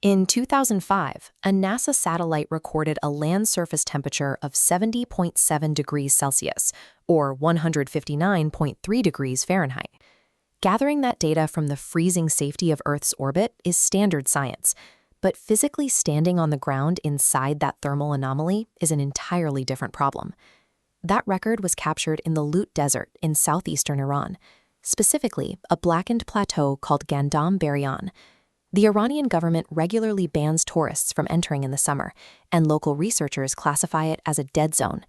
In 2005, a NASA satellite recorded a land surface temperature of 70.7 degrees Celsius, or 159.3 degrees Fahrenheit. Gathering that data from the freezing safety of Earth's orbit is standard science, but physically standing on the ground inside that thermal anomaly is an entirely different problem. That record was captured in the Lut Desert in southeastern Iran, specifically a blackened plateau called Gandom Beryan. The Iranian government regularly bans tourists from entering in the summer, and local researchers classify it as a dead zone.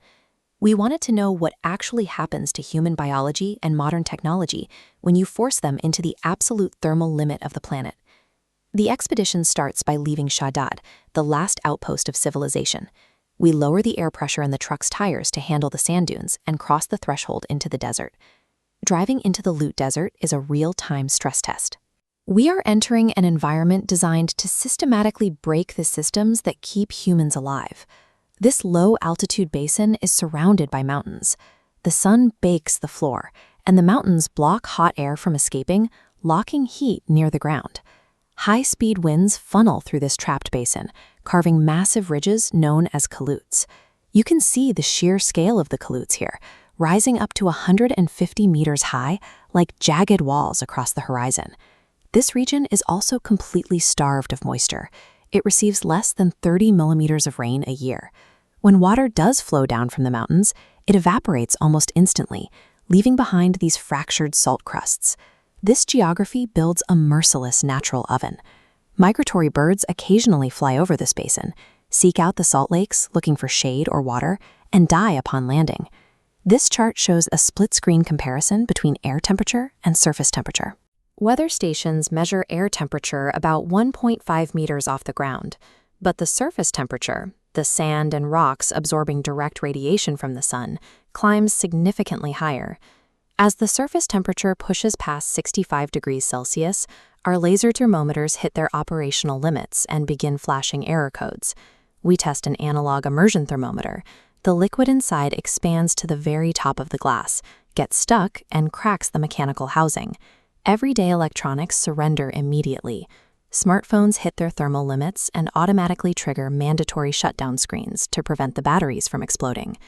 We wanted to know what actually happens to human biology and modern technology when you force them into the absolute thermal limit of the planet. The expedition starts by leaving Shahdad, the last outpost of civilization. We lower the air pressure in the truck's tires to handle the sand dunes and cross the threshold into the desert. Driving into the Lut Desert is a real-time stress test. We are entering an environment designed to systematically break the systems that keep humans alive. This low-altitude basin is surrounded by mountains. The sun bakes the floor, and the mountains block hot air from escaping, locking heat near the ground. High-speed winds funnel through this trapped basin, carving massive ridges known as Kaluts. You can see the sheer scale of the Kaluts here, rising up to 150 meters high, like jagged walls across the horizon. This region is also completely starved of moisture. It receives less than 30 millimeters of rain a year. When water does flow down from the mountains, it evaporates almost instantly, leaving behind these fractured salt crusts. This geography builds a merciless natural oven. Migratory birds occasionally fly over this basin, seek out the salt lakes looking for shade or water, and die upon landing. This chart shows a split-screen comparison between air temperature and surface temperature. Weather stations measure air temperature about 1.5 meters off the ground, but the surface temperature, the sand and rocks absorbing direct radiation from the sun, climbs significantly higher. As the surface temperature pushes past 65 degrees Celsius, our laser thermometers hit their operational limits and begin flashing error codes. We test an analog immersion thermometer. The liquid inside expands to the very top of the glass, gets stuck, and cracks the mechanical housing. Everyday electronics surrender immediately. Smartphones hit their thermal limits and automatically trigger mandatory shutdown screens to prevent the batteries from exploding.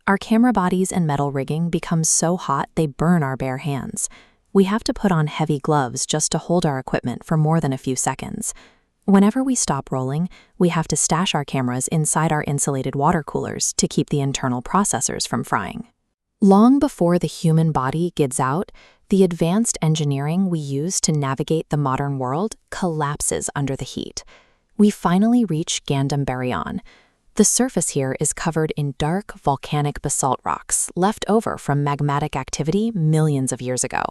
Our camera bodies and metal rigging become so hot they burn our bare hands. We have to put on heavy gloves just to hold our equipment for more than a few seconds. Whenever we stop rolling, we have to stash our cameras inside our insulated water coolers to keep the internal processors from frying. Long before the human body gives out, the advanced engineering we use to navigate the modern world collapses under the heat. We finally reach Gandom Beryan. The surface here is covered in dark volcanic basalt rocks left over from magmatic activity millions of years ago.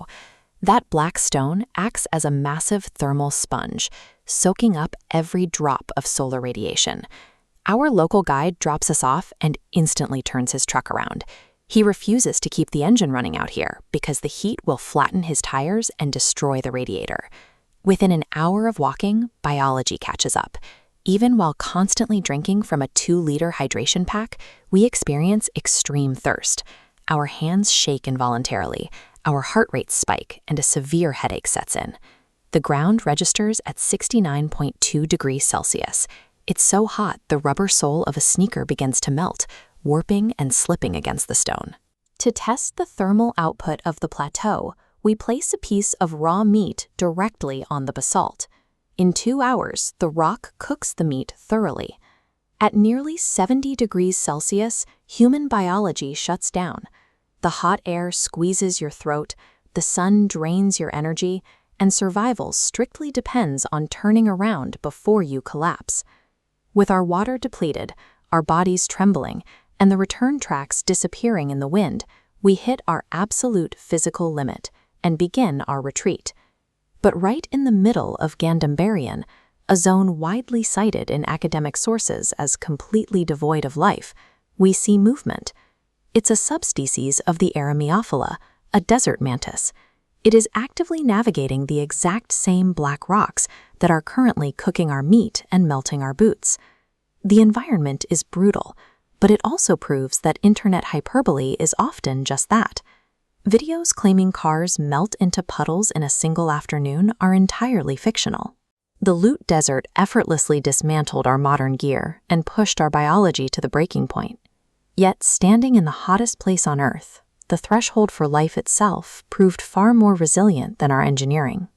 That black stone acts as a massive thermal sponge, soaking up every drop of solar radiation. Our local guide drops us off and instantly turns his truck around. He refuses to keep the engine running out here because the heat will flatten his tires and destroy the radiator. Within an hour of walking, biology catches up. Even while constantly drinking from a 2-liter hydration pack, we experience extreme thirst. Our hands shake involuntarily, our heart rates spike, and a severe headache sets in. The ground registers at 69.2 degrees Celsius. It's so hot the rubber sole of a sneaker begins to melt, warping and slipping against the stone. To test the thermal output of the plateau, we place a piece of raw meat directly on the basalt. In 2 hours, the rock cooks the meat thoroughly. At nearly 70 degrees Celsius, human biology shuts down. The hot air squeezes your throat, the sun drains your energy, and survival strictly depends on turning around before you collapse. With our water depleted, our bodies trembling, and the return tracks disappearing in the wind, we hit our absolute physical limit and begin our retreat. But right in the middle of Gandom Beryan, a zone widely cited in academic sources as completely devoid of life, we see movement. It's a subspecies of the Aramiophila, a desert mantis. It is actively navigating the exact same black rocks that are currently cooking our meat and melting our boots. The environment is brutal, but it also proves that internet hyperbole is often just that. Videos claiming cars melt into puddles in a single afternoon are entirely fictional. The Lut Desert effortlessly dismantled our modern gear and pushed our biology to the breaking point. Yet, standing in the hottest place on Earth, the threshold for life itself proved far more resilient than our engineering.